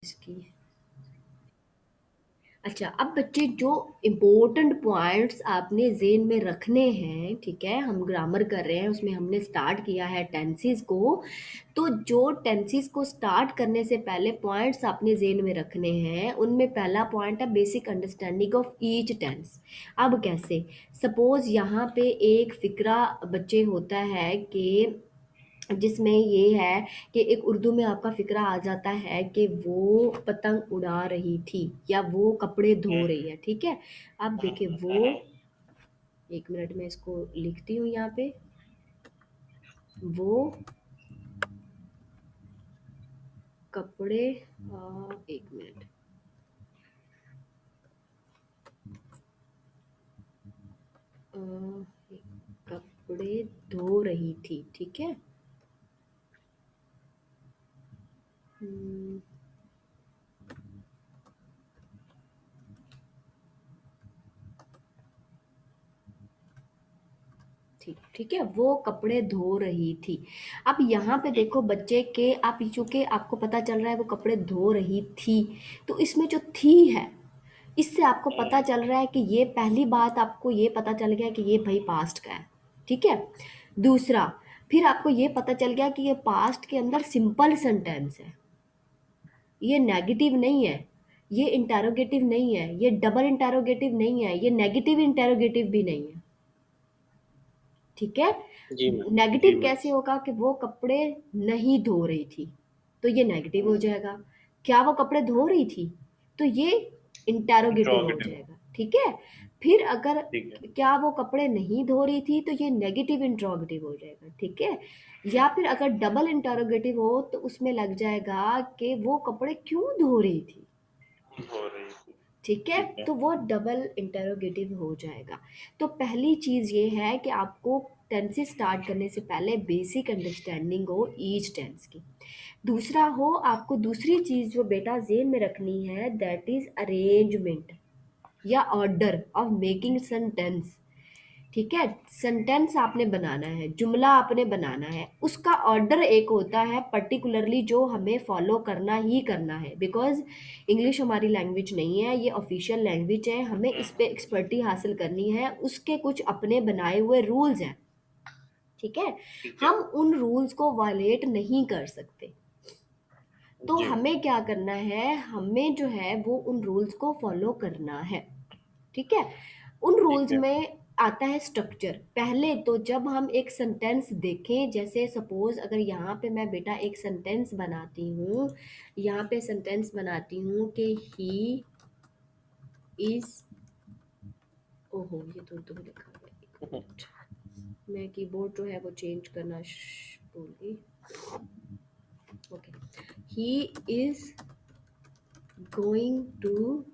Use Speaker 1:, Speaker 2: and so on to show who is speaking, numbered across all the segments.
Speaker 1: इसकी। अच्छा, अब बच्चे जो इम्पोर्टेंट पॉइंट्स आपने ज़हन में रखने हैं, ठीक है? हम ग्रामर कर रहे हैं, उसमें हमने स्टार्ट किया है टेंसेस को। तो जो टेंसेस को स्टार्ट करने से पहले पॉइंट्स आपने ज़हन में रखने हैं, उनमें पहला पॉइंट है basic understanding of each tense. अब कैसे? सपोज़ यहाँ पे एक फ़िक्रा बच्चे होता है कि जिसमें ये है कि एक उर्दू में आपका फ़िक्रा आ जाता है कि वो पतंग उड़ा रही थी या वो कपड़े धो
Speaker 2: हम्म,
Speaker 1: रही है, ठीक है? अब देखिए वो,
Speaker 2: हम्म,
Speaker 1: एक मिनट में इसको लिखती हूँ यहाँ पे। वो कपड़े, एक मिनट, अ, कपड़े धो रही थी, ठीक है? हम्म, ठीक ठीक है, वो कपड़े धो रही थी। अब यहाँ पे
Speaker 2: जी,
Speaker 1: देखो बच्चे के, आप चूंकि आपको पता चल रहा है वो कपड़े धो रही थी, तो इसमें जो थी है, इससे आपको पता
Speaker 2: हम्म,
Speaker 1: चल रहा है कि ये पहली बात, आपको ये पता चल गया कि ये भाई पास्ट का है, ठीक है? दूसरा, फिर आपको ये पता चल गया कि ये पास्ट के अंदर सिंपल सेंटेंस है, ये नेगेटिव नहीं है, ये इंटेरोगेटिव नहीं है, ये डबल इंटेरोगेटिव नहीं है, ये नेगेटिव इंटेरोगेटिव भी नहीं है, ठीक है?
Speaker 2: जी मैम, जी
Speaker 1: नेगेटिव
Speaker 2: मैम,
Speaker 1: कैसे होगा कि वो कपड़े नहीं धो रही थी, तो ये नेगेटिव हो
Speaker 2: हम्म,
Speaker 1: जाएगा। क्या वो कपड़े धो रही थी, तो ये इंटेरोगेटिव हो
Speaker 2: इंट्रोगेटिव,
Speaker 1: जाएगा, ठीक है? फिर अगर
Speaker 2: ठीक है,
Speaker 1: क्या वो कपड़े नहीं धो रही थी, तो ये नेगेटिव इंट्रोगेटिव हो जाएगा, ठीक है? या फिर अगर डबल इंटेरोगेटिव हो तो उसमें लग जाएगा कि वो कपड़े क्यों धो रही थी,
Speaker 2: हो रही थी,
Speaker 1: ठीक है?
Speaker 2: ठीक है,
Speaker 1: तो वो डबल इंटरोगेटिव हो जाएगा। तो पहली चीज़ ये है कि आपको टेंसेस स्टार्ट करने से पहले बेसिक अंडरस्टैंडिंग हो ईच टेंस की। दूसरा हो, आपको दूसरी चीज़ जो बेटा ज़हन में रखनी है, दैट इज़ अरेंजमेंट या ऑर्डर ऑफ मेकिंग सेंटेंस, ठीक है? सेंटेंस आपने बनाना है, जुमला आपने बनाना है, उसका ऑर्डर एक होता है पर्टिकुलरली जो हमें फॉलो करना ही करना है, बिकॉज इंग्लिश हमारी लैंग्वेज नहीं है, ये ऑफिशियल लैंग्वेज है, हमें इस पे एक्सपर्टी हासिल करनी है, उसके कुछ अपने बनाए हुए रूल्स हैं, ठीक है?
Speaker 2: ठीक है,
Speaker 1: हम उन रूल्स को वायलेट नहीं कर सकते। तो
Speaker 2: जी,
Speaker 1: हमें क्या करना है, हमें जो है वो उन रूल्स को फॉलो करना है, ठीक है? उन
Speaker 2: ठीक
Speaker 1: रूल्स
Speaker 2: है,
Speaker 1: में आता है स्ट्रक्चर। पहले तो जब हम एक सेंटेंस देखें, जैसे सपोज अगर यहाँ पे मैं बेटा एक सेंटेंस बनाती हूँ, यहाँ पे सेंटेंस बनाती हूँ कि ही इज, ओहो ये तो उर्दू में लिखा हुआ है, एक मिनट, मैं कीबोर्ड जो है वो चेंज करना भूल गई। Okay, he is going to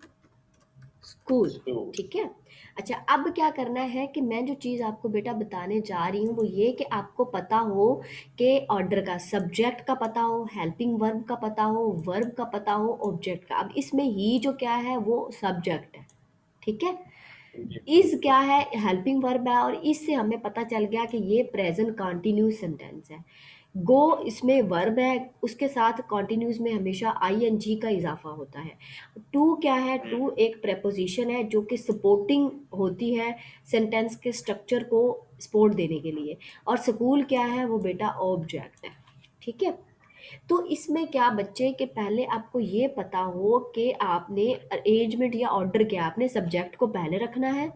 Speaker 1: school,
Speaker 2: school,
Speaker 1: ठीक है? अच्छा, अब क्या करना है कि मैं जो चीज़ आपको बेटा बताने जा रही हूँ वो ये कि आपको पता हो कि ऑर्डर का, सब्जेक्ट का पता हो, हेल्पिंग वर्ब का पता हो, वर्ब का पता हो, ऑब्जेक्ट का। अब इसमें ही जो क्या है वो सब्जेक्ट है, ठीक है?
Speaker 2: जी,
Speaker 1: इज क्या है, हेल्पिंग वर्ब है, और इससे हमें पता चल गया कि ये प्रेजेंट कंटिन्यूस सेंटेंस है। गो इसमें वर्ब है, उसके साथ कंटिन्यूस में हमेशा आईएनजी का इजाफा होता है। टू क्या है, टू
Speaker 2: हम्म,
Speaker 1: एक प्रेपोजिशन है जो कि सपोर्टिंग होती है सेंटेंस के स्ट्रक्चर को सपोर्ट देने के लिए, और स्कूल क्या है, वो बेटा ऑब्जेक्ट है, ठीक है? तो इसमें क्या बच्चे के पहले आपको ये पता हो कि आपने अरेंजमेंट या ऑर्डर क्या, आपने सब्जेक्ट को पहले रखना है,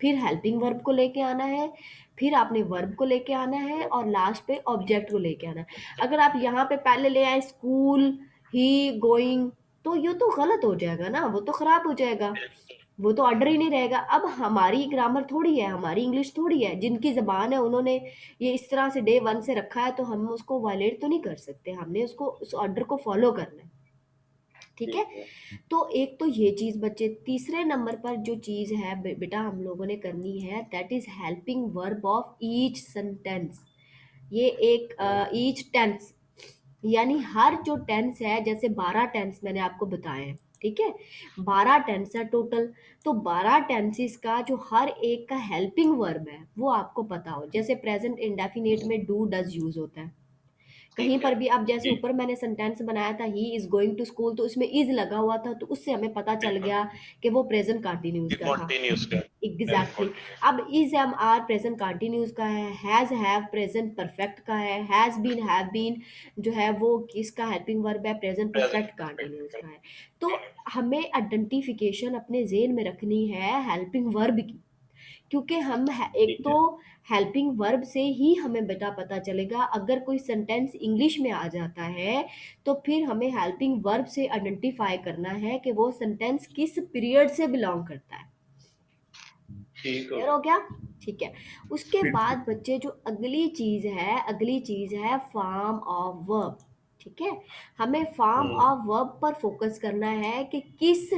Speaker 1: फिर हेल्पिंग वर्ब को लेके आना है, फिर आपने वर्ब को लेके आना है, और लास्ट पे ऑब्जेक्ट को लेके आना है। अगर आप यहाँ पे पहले ले आए स्कूल, ही, गोइंग, तो ये तो गलत हो जाएगा ना, वो तो खराब हो जाएगा, वो तो ऑर्डर ही नहीं रहेगा। अब हमारी ग्रामर थोड़ी है, हमारी इंग्लिश थोड़ी है, जिनकी ज़बान है उन्होंने ये इस तरह से डे वन से रखा है, तो हम उसको वायलेट तो नहीं कर सकते, हमने उसको उस ऑर्डर को फॉलो करना है, ठीक है?
Speaker 2: ठीक है,
Speaker 1: तो एक तो ये चीज़ बच्चे, तीसरे नंबर पर जो चीज़ है बेटा हम लोगों ने करनी है, that is helping verb of each sentence. ये एक ईच टेंस, यानी हर जो टेंस है, जैसे 12 टेंस मैंने आपको बताए हैं, ठीक है? 12 टेंस है टोटल। तो 12 टेंसेस का जो हर एक का हेल्पिंग वर्ब है वो आपको पता हो, जैसे प्रेजेंट इंडेफिनिट में डू डज यूज होता है, कहीं
Speaker 2: ठीक है।
Speaker 1: पर भी अब जैसे
Speaker 2: जी,
Speaker 1: ऊपर मैंने सेंटेंस बनाया था he is going to school, तो उसमें इज लगा हुआ था, तो उससे हमें पता चल
Speaker 2: बिल्कुल।
Speaker 1: गया कि वो प्रेजेंट कंटिन्यूस
Speaker 2: ये
Speaker 1: का था।
Speaker 2: कॉन्टिन्यूअस का, प्रेज़ेंट
Speaker 1: एग्जैक्टली
Speaker 2: कॉन्टिन्यूअस।
Speaker 1: अब is am are present continuous का है, हैज हैव प्रेजेंट परफेक्ट का हैज बीन हैव बीन जो है वो किसका हेल्पिंग वर्ब है, present
Speaker 2: present
Speaker 1: perfect continuous
Speaker 2: perfect
Speaker 1: का है। तो हमें आइडेंटिफिकेशन अपने जेन में रखनी है हेल्पिंग वर्ब की, क्योंकि एक
Speaker 2: ठीक
Speaker 1: तो
Speaker 2: है।
Speaker 1: हेल्पिंग वर्ब से ही हमें बेटा पता चलेगा, अगर कोई सेंटेंस इंग्लिश में आ जाता है तो फिर हमें हेल्पिंग वर्ब से आइडेंटिफाई करना है कि वो सेंटेंस किस पीरियड से बिलोंग करता है।
Speaker 2: ठीक हो
Speaker 1: क्लियर
Speaker 2: गया।
Speaker 1: हो गया? ठीक है। उसके
Speaker 2: बिल्कुल।
Speaker 1: बाद बच्चे जो अगली चीज है फॉर्म ऑफ वर्ब। ठीक है, हमें फॉर्म
Speaker 2: हुँ,
Speaker 1: ऑफ वर्ब पर फोकस करना है कि किस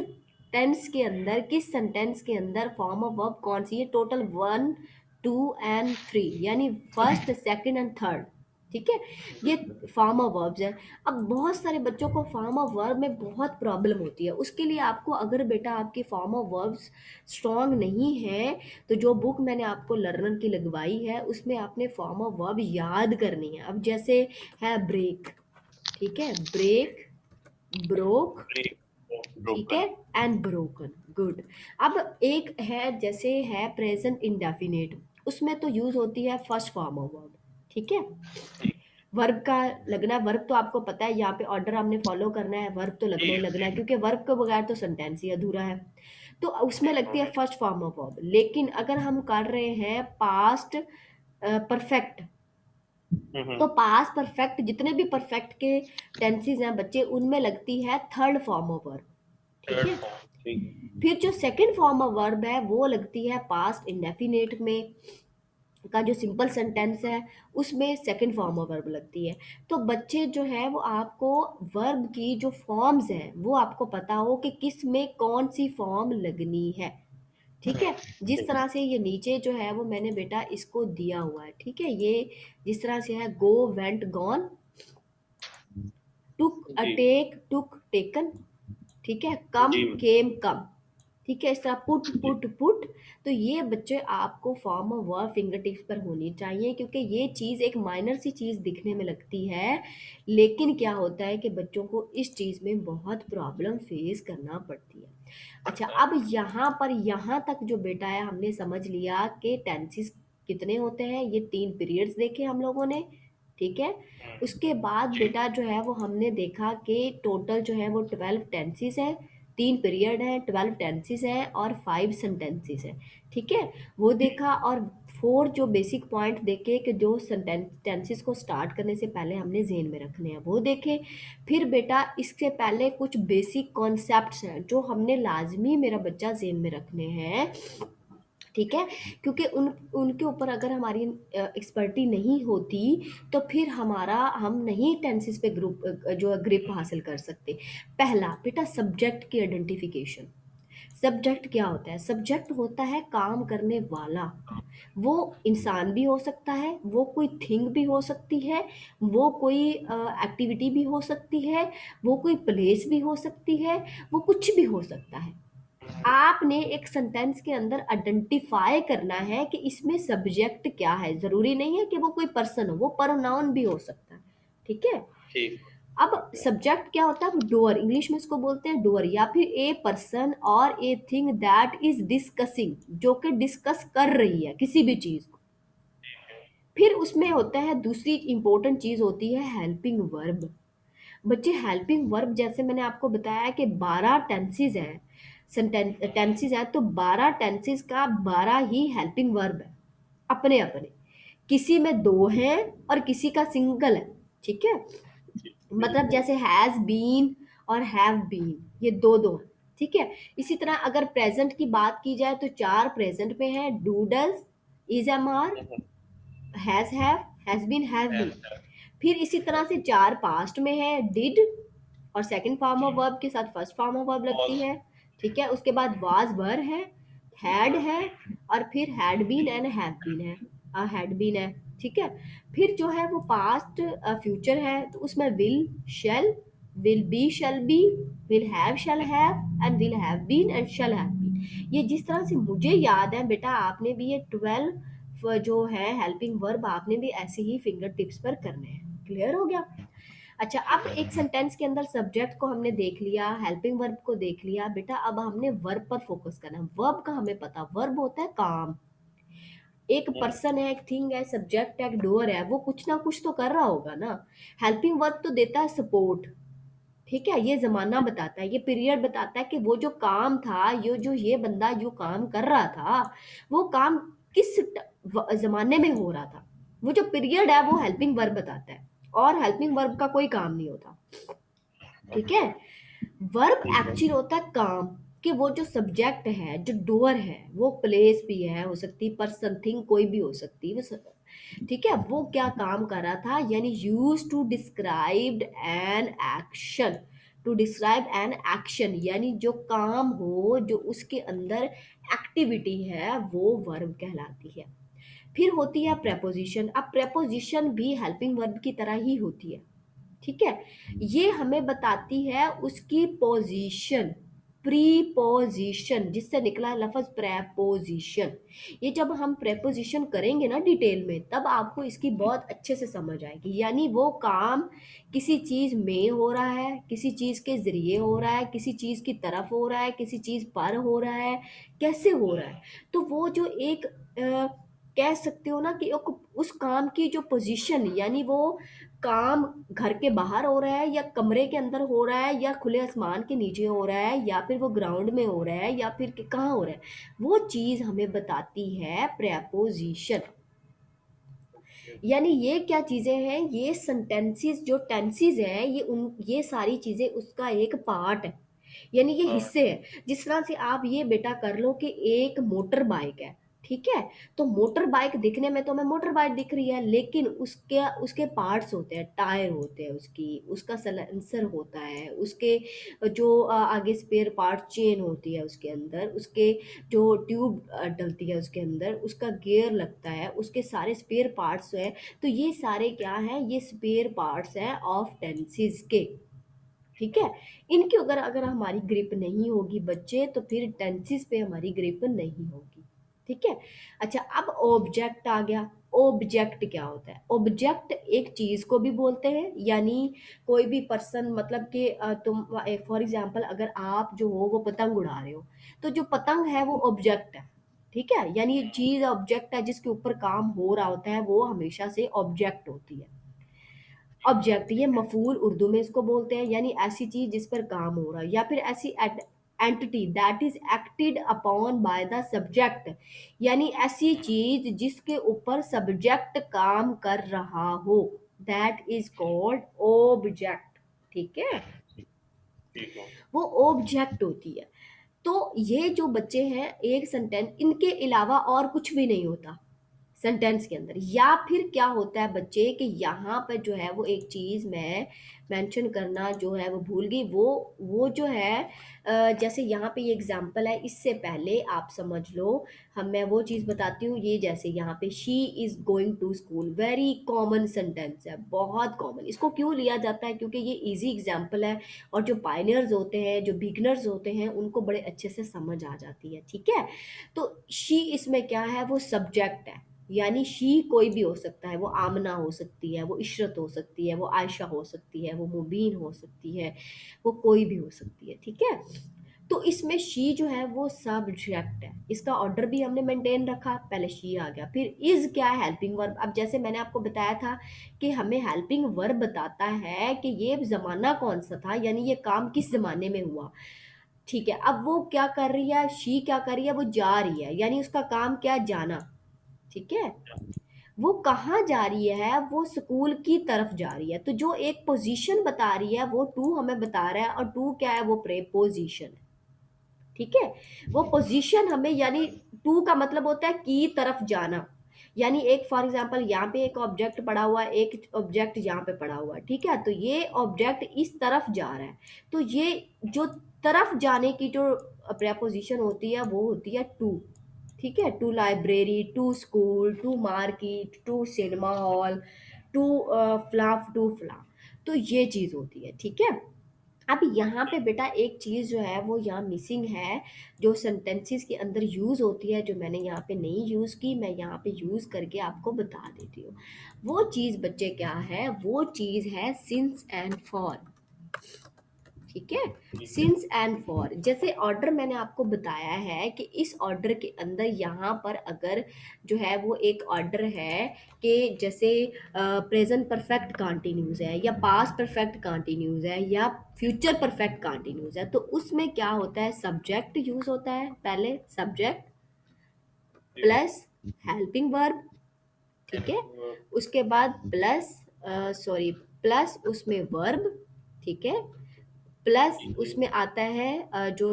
Speaker 1: टेंस के अंदर, किस सेंटेंस के अंदर फॉर्म ऑफ वर्ब कौन सी है। टोटल 1 2 एंड 3, यानी फर्स्ट सेकंड एंड थर्ड। ठीक है, ये फॉर्म ऑफ वर्ब्स है। अब बहुत सारे बच्चों को फॉर्म ऑफ वर्ब में बहुत प्रॉब्लम होती है। उसके लिए आपको, अगर बेटा आपकी फॉर्म ऑफ वर्ब्स स्ट्रॉन्ग नहीं है, तो जो बुक मैंने आपको लर्नर की लगवाई है उसमें आपने फॉर्म ऑफ वर्ब याद करनी है। अब जैसे है ब्रेक, ठीक है, ब्रेक, ब्रोक,
Speaker 2: ब्रेक,
Speaker 1: ठीक है,
Speaker 2: ब्रोकन।
Speaker 1: And broken, good. अब एक है जैसे है प्रेजेंट इंडेफिनिट, उसमें तो यूज होती है फर्स्ट फॉर्म ऑफ वर्ब। ठीक है,
Speaker 2: ठीक।
Speaker 1: वर्ब का लगना, वर्ब तो आपको पता है, यहाँ पे ऑर्डर हमने फॉलो करना है, वर्ब तो लगना
Speaker 2: जी,
Speaker 1: ही लगना है,
Speaker 2: जी।
Speaker 1: क्योंकि वर्ब के बगैर तो सेंटेंस ही अधूरा है। तो उसमें लगती है
Speaker 2: बिल्कुल।
Speaker 1: First form of verb. लेकिन अगर हम कर रहे हैं पास्ट परफेक्ट,
Speaker 2: हुँ,
Speaker 1: तो
Speaker 2: हुँ।
Speaker 1: पास्ट परफेक्ट जितने भी परफेक्ट के टेंसेज हैं बच्चे, उनमें लगती है थर्ड फॉर्म ऑफ वर्ब। ठीक
Speaker 2: थर्ड
Speaker 1: है,
Speaker 2: फॉर्म, ठीक।
Speaker 1: फिर जो सेकंड फॉर्म ऑफ वर्ब है वो लगती है पास्ट इंडेफिनिट में का जो सिंपल सेंटेंस है, उसमें सेकंड फॉर्म ऑफ वर्ब लगती है। तो बच्चे जो है वो आपको वर्ब की जो फॉर्म्स हैं वो आपको पता हो कि किस में कौन सी फॉर्म लगनी है। ठीक है, जिस
Speaker 2: ठीक।
Speaker 1: तरह से ये नीचे जो है वो मैंने बेटा इसको दिया हुआ है। ठीक है, ये जिस तरह से है गो वेंट गॉन, टुक अ
Speaker 2: जी,
Speaker 1: टेक टुक टेकन, ठीक है, कम
Speaker 2: जी,
Speaker 1: केम कम। ठीक है, इस तरह पुट
Speaker 2: जी।
Speaker 1: Put put. तो ये बच्चे आपको form of verb finger tips पर होनी चाहिए, क्योंकि ये चीज़ एक माइनर सी चीज़ दिखने में लगती है, लेकिन क्या होता है कि बच्चों को इस चीज़ में बहुत प्रॉब्लम फेस करना पड़ती है। अच्छा,
Speaker 2: पड़ता है।
Speaker 1: अब यहाँ पर यहाँ तक जो बेटा है हमने समझ लिया कि टेंसेस कितने होते हैं, ये 3 पीरियड्स देखे हम लोगों ने। ठीक है,
Speaker 2: हुँ,
Speaker 1: उसके बाद
Speaker 2: जी।
Speaker 1: बेटा जो है वो हमने देखा कि टोटल जो है वो 12 टेंसेस है, 3 पीरियड हैं, 12 टेंसेस हैं और 5 सेंटेंसेस हैं। ठीक है, वो देखा। और 4 जो बेसिक पॉइंट देखे कि जो टेंसेस को स्टार्ट करने से पहले हमने जेन में रखने हैं वो देखे। फिर बेटा इससे पहले कुछ बेसिक कॉन्सेप्ट्स हैं जो हमने लाजमी मेरा बच्चा जेन में रखने हैं। ठीक है, क्योंकि उनके ऊपर अगर हमारी एक्सपर्टी नहीं होती तो फिर हम नहीं टेंसेस पे ग्रुप जो ग्रिप हासिल कर सकते। पहला बेटा सब्जेक्ट की आइडेंटिफिकेशन। सब्जेक्ट क्या होता है? सब्जेक्ट होता है काम करने वाला। वो इंसान भी हो सकता है, वो कोई थिंग भी हो सकती है, वो कोई एक्टिविटी भी हो सकती है, वो कोई प्लेस भी हो सकती है, वो कुछ भी हो सकता है। आपने एक सेंटेंस के अंदर आइडेंटिफाई करना है कि इसमें सब्जेक्ट क्या है। जरूरी नहीं है कि वो कोई पर्सन हो, वो प्रोनाउन भी हो सकता है। ठीक है,
Speaker 2: ठीक,
Speaker 1: अब
Speaker 2: ठीक है।
Speaker 1: सब्जेक्ट क्या होता है? डूअर, इंग्लिश में इसको बोलते हैं डूअर, या फिर ए पर्सन और a thing that is discussing, जो कि डिस्कस कर रही है किसी भी चीज को। फिर उसमें होता है दूसरी इंपॉर्टेंट चीज होती है हेल्पिंग वर्ब। बच्चे हेल्पिंग वर्ब जैसे मैंने आपको बताया कि 12 टेंसेज हैं, टेंसेज हैं, तो 12 टेंसेज का 12 ही हेल्पिंग वर्ब है अपने अपने। किसी में 2 हैं और किसी का सिंगल है। ठीक है,
Speaker 2: जी,
Speaker 1: मतलब
Speaker 2: बिल्कुल।
Speaker 1: जैसे हैज बीन और हैव बीन, ये दो दो हैं। ठीक है, इसी तरह अगर प्रेजेंट की बात की जाए तो 4 प्रेजेंट में है, do does, is am are,
Speaker 2: हुँ, हुँ।
Speaker 1: Have, has been, have been.
Speaker 2: ऐसा है।
Speaker 1: फिर इसी तरह से 4 पास्ट में है, डिड, और सेकंड फॉर्म ऑफ
Speaker 2: जी,
Speaker 1: वर्ब के साथ फर्स्ट फॉर्म ऑफ वर्ब लगती
Speaker 2: पॉज़।
Speaker 1: है। ठीक है, उसके बाद वाज वर है, हैड है, और फिर had been and have been है, हैड बीन है। ठीक है, फिर जो है वो पास्ट फ्यूचर है, तो उसमें will be shall be, will have shall have, and will have been and shall have been. ये जिस तरह से मुझे याद है बेटा, आपने भी ये 12 जो है हेल्पिंग वर्ब आपने भी ऐसे ही फिंगर टिप्स पर करने हैं। क्लियर हो गया? अच्छा, अब एक सेंटेंस के अंदर सब्जेक्ट को हमने देख लिया, हेल्पिंग वर्ब को देख लिया बेटा, अब हमने वर्ब पर फोकस करना है। वर्ब का हमें पता, वर्ब होता है काम। एक पर्सन है, एक थिंग है, सब्जेक्ट है, एक डूअर है, वो कुछ ना कुछ तो कर रहा होगा ना। हेल्पिंग वर्ब तो देता है सपोर्ट, ठीक है, ये जमाना बताता है, ये पीरियड बताता है कि वो जो काम था, ये बंदा जो काम कर रहा था, वो काम किस जमाने में हो रहा था। वो जो पीरियड है वो हेल्पिंग वर्ब बताता है, और हेल्पिंग वर्ब का कोई काम नहीं होता, ठीक है। वर्ब
Speaker 2: ठीक है।
Speaker 1: एक्चुअल होता है काम, कि वो जो सब्जेक्ट है, जो डोअर है, वो प्लेस भी है, हो सकती पर्सन थिंग कोई भी हो सकती है, ठीक है, वो क्या काम कर रहा था, यानी use to describe an action. To describe an action यानी जो काम हो, जो उसके अंदर एक्टिविटी है, वो वर्ब कहलाती है। फिर होती है प्रेपोजिशन। अब प्रेपोजिशन भी हेल्पिंग वर्ब की तरह ही होती है, ठीक है। ये हमें बताती है उसकी पोजीशन, प्रीपोजिशन, जिससे निकला लफ्ज प्रेपोजिशन। ये जब हम प्रेपोजिशन करेंगे ना डिटेल में, तब आपको इसकी बहुत अच्छे से समझ आएगी। यानी वो काम किसी चीज में हो रहा है, किसी चीज के जरिए हो रहा है, किसी चीज की तरफ हो रहा है, किसी चीज पर हो रहा है, कैसे हो रहा है। तो वो जो एक कह सकते हो ना कि उस काम की जो पोजीशन, यानी वो काम घर के बाहर हो रहा है, या कमरे के अंदर हो रहा है, या खुले आसमान के नीचे हो रहा है, या फिर वो ग्राउंड में हो रहा है, या फिर कहाँ हो रहा है, वो चीज हमें बताती है प्रेपोजिशन। यानी ये क्या चीजें हैं, ये सेंटेंसेस जो टेंसेस हैं, ये सारी चीजें उसका एक पार्ट है, यानी ये
Speaker 2: हाँ।
Speaker 1: हिस्से हैं। जिस तरह से आप ये बेटा कर लो कि एक मोटर बाइक है, ठीक है, तो मोटर बाइक दिखने में तो हमें मोटर बाइक दिख रही है, लेकिन उसके उसके पार्ट्स होते हैं, टायर होते हैं उसकी, उसका सलेंसर होता है, उसके जो आगे स्पेयर पार्ट चेन होती है उसके अंदर, उसके जो ट्यूब डलती है उसके अंदर, उसका गियर लगता है, उसके सारे स्पेयर पार्ट्स हैं। तो ये सारे क्या हैं, ये स्पेयर पार्ट्स हैं ऑफ टेंसेस के, ठीक है। इनकी अगर अगर हमारी ग्रिप नहीं होगी बच्चे, तो फिर टेंसेस पे हमारी ग्रिप नहीं होगी, ठीक है। अच्छा, अब ऑब्जेक्ट आ गया। ऑब्जेक्ट क्या होता है? ऑब्जेक्ट एक चीज को भी बोलते हैं, यानी कोई भी पर्सन, मतलब कि तुम फॉर एग्जांपल अगर आप जो हो वो पतंग उड़ा रहे हो, तो जो पतंग है वो ऑब्जेक्ट है, ठीक है, यानी ये चीज ऑब्जेक्ट है, जिसके ऊपर काम हो रहा होता है, वो हमेशा से ऑब्जेक्ट होती है। ऑब्जेक्ट, ये मफूल उर्दू में इसको बोलते हैं, यानी ऐसी चीज जिस पर काम हो रहा है, या फिर ऐसी entity that is acted upon by the subject, यानी ऐसी चीज जिसके ऊपर सब्जेक्ट काम कर रहा हो, दैट इज कॉल्ड ऑब्जेक्ट, ठीक है।
Speaker 2: ठीक है।
Speaker 1: वो ऑब्जेक्ट होती है। तो ये जो बच्चे हैं, एक सेंटेंस इनके अलावा और कुछ भी नहीं होता सेंटेंस के अंदर। या फिर क्या होता है बच्चे कि यहाँ पर जो है वो एक चीज मैं मेंशन करना जो है वो भूल गई, वो जो है जैसे यहाँ पे ये एग्जांपल है, इससे पहले आप समझ लो, हम मैं वो चीज बताती हूँ। ये जैसे यहाँ पे she is going to school, very common sentence है, बहुत कॉमन। इसको क्यों लिया जाता है? क्योंकि ये इजी एग्जांपल है, और जो पायनियर्स होते हैं, जो बिगनर्स होते हैं, उनको बड़े अच्छे से समझ आ जाती है, ठीक है। तो शी इसमें क्या है, वो सब्जेक्ट है, यानी शी कोई भी हो सकता है, वो आमना हो सकती है, वो इशरत हो सकती है, वो आयशा हो सकती है, वो मुबीन हो सकती है, वो कोई भी हो सकती है, ठीक है। तो इसमें शी जो है वो सब्जेक्ट है, इसका ऑर्डर भी हमने मेंटेन रखा, पहले शी आ गया, फिर इज क्या है, हेल्पिंग वर्ब। अब जैसे मैंने आपको बताया था कि हमें हेल्पिंग वर्ब बताता है कि ये जमाना कौन सा था, यानी ये काम किस जमाने में हुआ, ठीक है। अब वो क्या कर रही है, शी क्या कर रही है, वो जा रही है, यानी उसका काम क्या है, जाना, ठीक है। वो कहाँ जा रही है, वो स्कूल की तरफ जा रही है। तो जो एक पोजीशन बता रही है वो टू हमें बता रहा है, और टू क्या है, वो प्रेपोजिशन है, ठीक है। वो पोजीशन हमें, यानी टू का मतलब होता है की तरफ जाना, यानी एक फॉर एग्जांपल यहाँ पे एक ऑब्जेक्ट पड़ा हुआ है, एक ऑब्जेक्ट यहाँ पे पड़ा हुआ है, ठीक है, तो ये ऑब्जेक्ट इस तरफ जा रहा है। तो ये जो तरफ जाने की जो प्रेपोजिशन होती है वो होती है टू, ठीक है। To library, to school, to market, to cinema hall, to फ्ला, टू फ्ला। तो ये चीज होती है, ठीक है। अब यहाँ पे बेटा एक चीज़ जो है वो यहाँ मिसिंग है, जो सेंटेंसेस के अंदर यूज़ होती है, जो मैंने यहाँ पे नहीं यूज़ की, मैं यहाँ पे यूज़ करके आपको बता देती हूँ। वो चीज़ बच्चे क्या है, वो चीज़ है सिंस एंड फॉर। ठीक है,
Speaker 2: ठीक है।
Speaker 1: सिंस एंड फॉर, जैसे ऑर्डर मैंने आपको बताया है कि इस ऑर्डर के अंदर यहाँ पर अगर जो है वो एक ऑर्डर है कि जैसे प्रेजेंट परफेक्ट कंटिन्यूस है या पास्ट परफेक्ट कंटिन्यूस है या फ्यूचर परफेक्ट कंटिन्यूस है, तो उसमें क्या होता है, सब्जेक्ट यूज होता है, पहले सब्जेक्ट
Speaker 2: ठीक है।
Speaker 1: Plus helping verb. ठीक है,
Speaker 2: हेल्प।
Speaker 1: उसके बाद प्लस सॉरी प्लस उसमें वर्ब। ठीक है, प्लस
Speaker 2: ठीक है।
Speaker 1: उसमें आता है जो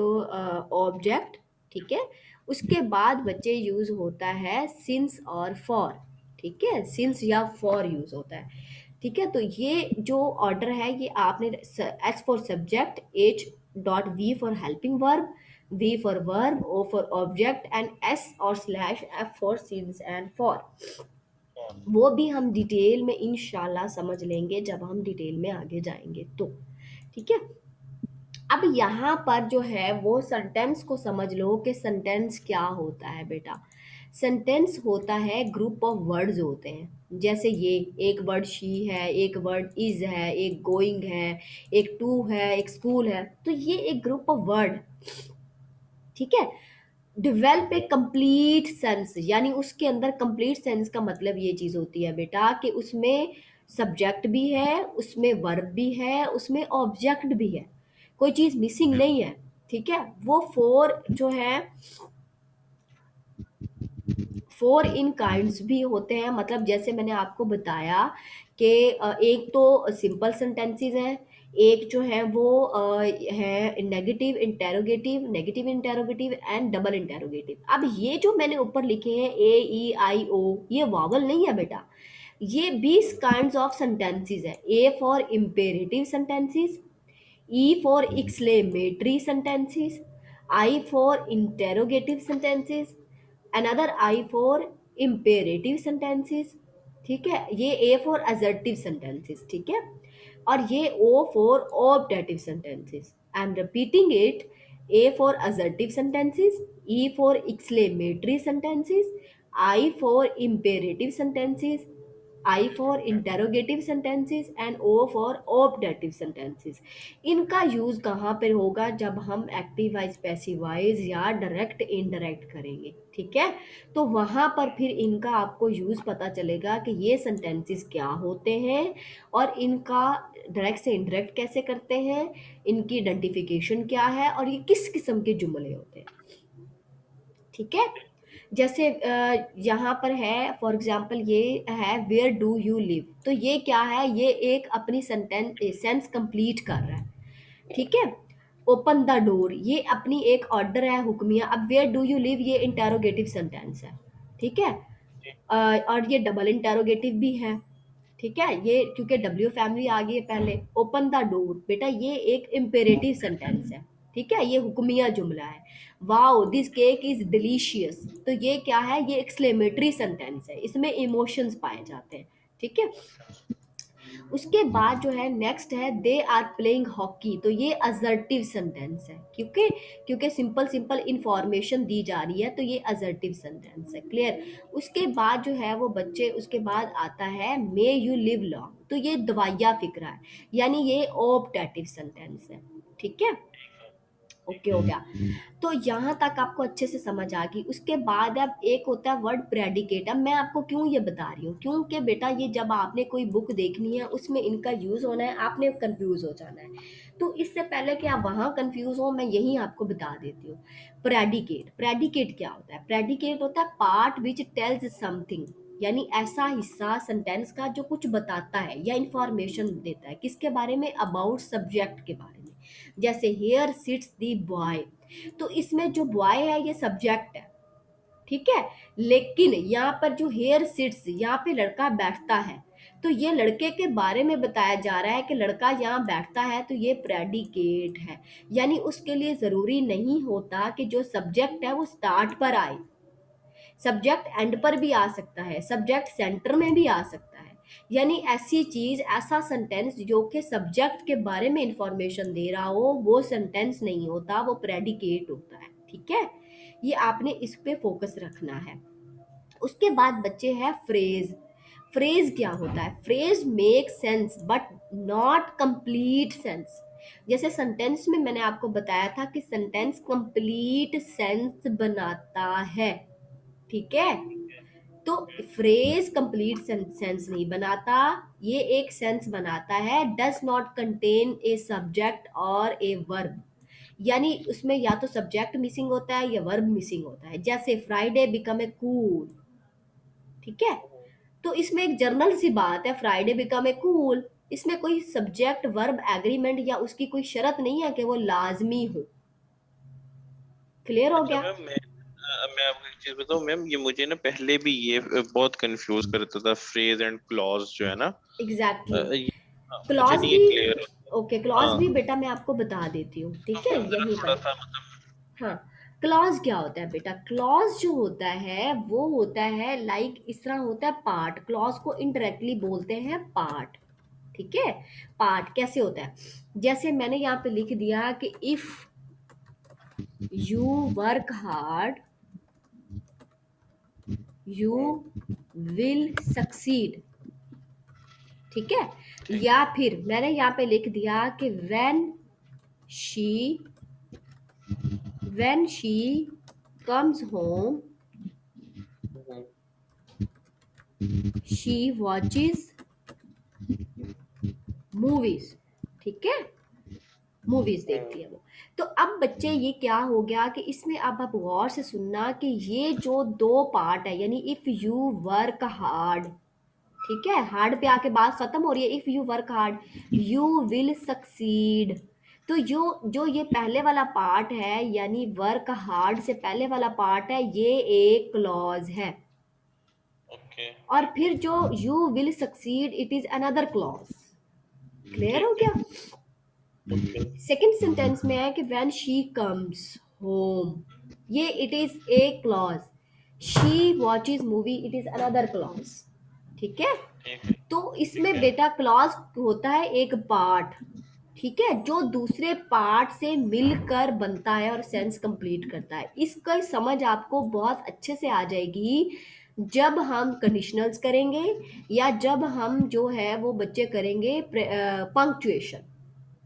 Speaker 1: ऑब्जेक्ट। ठीक है, उसके बाद बच्चे यूज होता है सिंस और फॉर। ठीक है, सिंस या फॉर यूज होता है। ठीक है, तो ये जो ऑर्डर है ये आपने, S for subject, H dot V for helping verb, V for verb, O for object and S और slash F for since and for.
Speaker 2: और
Speaker 1: वो भी हम डिटेल में इंशाल्लाह समझ लेंगे जब हम डिटेल में आगे जाएंगे तो। ठीक है, अब यहाँ पर जो है वो सेंटेंस को समझ लो कि सेंटेंस क्या होता है बेटा। सेंटेंस होता है ग्रुप ऑफ वर्ड्स होते हैं, जैसे ये एक वर्ड शी है, एक वर्ड इज है, एक गोइंग है, एक टू है, एक स्कूल है, तो ये एक ग्रुप ऑफ वर्ड। ठीक है, डिवेल्प ए
Speaker 2: ठीक है।
Speaker 1: कंप्लीट सेंस, यानी उसके अंदर कंप्लीट सेंस का मतलब ये चीज होती है बेटा कि उसमें सब्जेक्ट भी है, उसमें वर्ब भी है, उसमें ऑब्जेक्ट भी है, कोई चीज मिसिंग नहीं है। ठीक है, वो फोर जो है, फोर इन काइंड्स भी होते हैं, मतलब जैसे मैंने आपको बताया कि एक तो सिंपल सेंटेंसेस हैं, एक जो है वो है negative interrogative, negative interrogative and double interrogative. अब ये जो मैंने ऊपर लिखे हैं ए ई आई ओ, ये वावल नहीं है बेटा, ये 20 काइंड्स ऑफ सेंटेंसेस है। A for imperative sentences, E for exclamatory sentences, I for interrogative sentences, another I for imperative sentences। ठीक है, ये A for assertive sentences। ठीक है, और ये O for optative sentences। I am repeating it, A for assertive sentences, E for exclamatory sentences, I for imperative sentences, I for interrogative sentences and O for optative sentences। इनका use कहाँ पर होगा, जब हम एक्टिव वाइज पैसिव वाइज या direct indirect करेंगे। ठीक है, तो वहां पर फिर इनका आपको यूज पता चलेगा कि ये सेंटेंसेस क्या होते हैं और इनका डायरेक्ट से इनडायरेक्ट कैसे करते हैं, इनकी आइडेंटिफिकेशन क्या है और ये किस किस्म के जुमले होते हैं। ठीक है, जैसे यहाँ पर है फॉर एग्जाम्पल, ये है वेयर डू यू लिव, तो ये क्या है, ये एक अपनी सेंटेंस सेंस कंप्लीट कर रहा है। ठीक है, ओपन द डोर, ये अपनी एक ऑर्डर है, हुक्मिया। अब वेयर डू यू लिव ये इंटेरोगेटिव सेंटेंस है। ठीक है, और ये डबल इंटेरोगेटिव भी है। ठीक है, ये क्योंकि डब्ल्यू फैमिली आ गई है पहले। ओपन द डोर बेटा ये एक इम्पेरेटिव सेंटेंस है। ठीक है, ये हुक्मिया जुमला है। Wow this cake is delicious, तो ये क्या है, ये एक्सक्लेमेटरी सेंटेंस है, इसमें इमोशंस पाए जाते हैं। ठीक है, उसके बाद जो है नेक्स्ट है दे आर प्लेइंग हॉकी, तो ये असर्टिव सेंटेंस है, क्योंकि क्योंकि सिंपल सिंपल इंफॉर्मेशन दी जा रही है, तो ये असर्टिव सेंटेंस है। क्लियर, उसके बाद जो है वो बच्चे, उसके बाद आता है मे यू लिव लॉन्ग, तो ये दवाइया फिक्रा है, यानी ये ऑप्टेटिव सेंटेंस है। ठीक है, ओके हो गया। तो यहाँ तक आपको अच्छे से समझ आ गई। उसके बाद अब एक होता है वर्ड प्रेडिकेट। अब मैं आपको क्यों ये बता रही हूँ, क्योंकि बेटा ये जब आपने कोई बुक देखनी है उसमें इनका यूज़ होना है, आपने कंफ्यूज हो जाना है। तो इससे पहले कि आप वहाँ कंफ्यूज हो, मैं यही आपको बता देती हूँ। प्रेडिकेट, प्रेडिकेट क्या होता है, प्रेडिकेट होता है पार्ट विच टेल्स समथिंग, यानी ऐसा हिस्सा सेंटेंस का जो कुछ बताता है या इंफॉर्मेशन देता है, किसके बारे में, अबाउट सब्जेक्ट के बारे में। जैसे हेयर सिट्स दी बॉय, तो इसमें जो बॉय है ये सब्जेक्ट है। ठीक है, लेकिन यहाँ पर जो हेयर सिट्स, यहाँ पे लड़का बैठता है, तो ये लड़के के बारे में बताया जा रहा है कि लड़का यहाँ बैठता है, तो ये प्रेडिकेट है। यानी उसके लिए जरूरी नहीं होता कि जो सब्जेक्ट है वो स्टार्ट पर आए, सब्जेक्ट एंड पर भी आ सकता है, सब्जेक्ट सेंटर में भी आ सकता है। यानी ऐसी चीज, ऐसा सेंटेंस जो कि सब्जेक्ट के बारे में इंफॉर्मेशन दे रहा हो, वो सेंटेंस नहीं होता, वो प्रेडिकेट होता है। ठीक है, ये आपने इस पे फोकस रखना है। उसके बाद बच्चे हैं फ्रेज। फ्रेज क्या होता है? Phrase make sense but not complete sense. जैसे सेंटेंस में मैंने आपको बताया था कि सेंटेंस कंप्लीट सेंस बनाता है। ठीक है, तो फ्रेज कंप्लीट सेंस नहीं बनाता, ये एक सेंस बनाता है। Does not contain a subject और ए वर्ब, यानी उसमें या तो सब्जेक्ट मिसिंग होता है या वर्ब मिसिंग होता है। जैसे फ्राइडे बिकम ए कूल। ठीक है, तो इसमें एक जर्नल सी बात है, फ्राइडे बिकम ए कूल, इसमें कोई सब्जेक्ट वर्ब एग्रीमेंट या उसकी कोई शर्त नहीं है कि वो लाजमी हो। क्लियर हो
Speaker 2: अच्छा
Speaker 1: गया?
Speaker 2: मैम, मैं आपको एक चीज बताऊं मैम, ये मुझे ना पहले भी ये बहुत कंफ्यूज करता था, फ्रेज एंड क्लॉज जो है ना।
Speaker 1: एग्जैक्टली
Speaker 2: ये,
Speaker 1: exactly.
Speaker 2: हाँ, मुझे
Speaker 1: क्लॉज
Speaker 2: नहीं ये
Speaker 1: भी,
Speaker 2: क्लियर।
Speaker 1: ओके, क्लॉज
Speaker 2: हाँ,
Speaker 1: भी बेटा मैं आपको बता देती हूँ।
Speaker 2: तो
Speaker 1: ठीक है,
Speaker 2: मैम जरा
Speaker 1: यहीं
Speaker 2: थोड़ा
Speaker 1: पर।
Speaker 2: सा मतलब।
Speaker 1: हाँ, क्लॉज क्या होता है बेटा? क्लॉज जो होता है वो होता है लाइक इस तरह होता है पार्ट। क्लॉज को इनडायरेक्टली बोलते हैं पार्ट। ठीक है, पार्ट कैसे होता है? जैसे मैंने यहाँ पे लिख दिया कि if you work hard you will succeed. ठीक है,
Speaker 2: ठीक।
Speaker 1: या फिर मैंने यहाँ पे लिख दिया कि she when she comes home
Speaker 2: hmm,
Speaker 1: she watches movies। ठीक है, मूवीज देखती है वो। तो अब बच्चे ये क्या हो गया कि इसमें अब आप गौर से सुनना कि ये जो दो पार्ट है, यानी इफ यू वर्क हार्ड, ठीक है, हार्ड पे आके बात खत्म हो रही है। If you work hard you will succeed. तो जो जो ये पहले वाला पार्ट है, यानी वर्क हार्ड से पहले वाला पार्ट है, ये एक क्लॉज है।
Speaker 2: ओके।
Speaker 1: और फिर जो you will succeed it is another clause. Clear हो
Speaker 2: ठीक है।
Speaker 1: गया?
Speaker 2: ओके।
Speaker 1: सेकेंड सेंटेंस में है कि व्हेन शी कम्स होम, ये it is a clause. She watches movie it is another clause. ठीक है,
Speaker 2: ठीक है।
Speaker 1: तो
Speaker 2: ठीक
Speaker 1: इसमें
Speaker 2: है।
Speaker 1: बेटा क्लॉज होता है एक पार्ट। ठीक है, जो दूसरे पार्ट से मिलकर बनता है और सेंस कंप्लीट करता है। इसका समझ आपको बहुत अच्छे से आ जाएगी जब हम कंडीशनल्स करेंगे, या जब हम जो है वो बच्चे करेंगे पंक्चुएशन।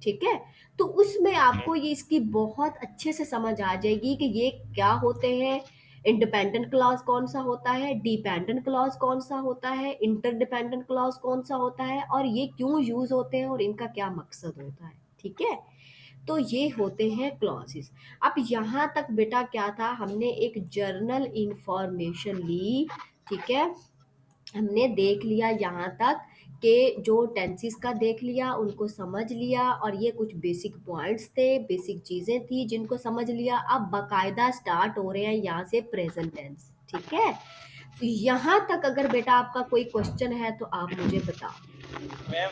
Speaker 1: ठीक है, तो उसमें
Speaker 2: ओके।
Speaker 1: आपको ये इसकी बहुत अच्छे से समझ आ जाएगी कि ये क्या होते हैं। इंडिपेंडेंट क्लॉज कौन सा होता है, डिपेंडेंट क्लॉज कौन सा होता है, इंटरडिपेंडेंट क्लॉज कौन सा होता है, और ये क्यों यूज होते हैं और इनका क्या मकसद होता है। ठीक है, तो ये होते हैं क्लॉजेस। अब यहाँ तक बेटा क्या था, हमने एक जर्नल इंफॉर्मेशन ली। ठीक है, हमने देख लिया यहाँ तक कि जो टेंसेस का देख लिया, उनको समझ लिया, और ये कुछ बेसिक पॉइंट्स थे, बेसिक चीज़ें थी जिनको समझ लिया। अब बाकायदा स्टार्ट हो रहे हैं यहाँ से प्रेजेंट टेंस। ठीक है, तो यहाँ तक अगर बेटा आपका कोई क्वेश्चन है तो आप मुझे बताओ।
Speaker 2: मैम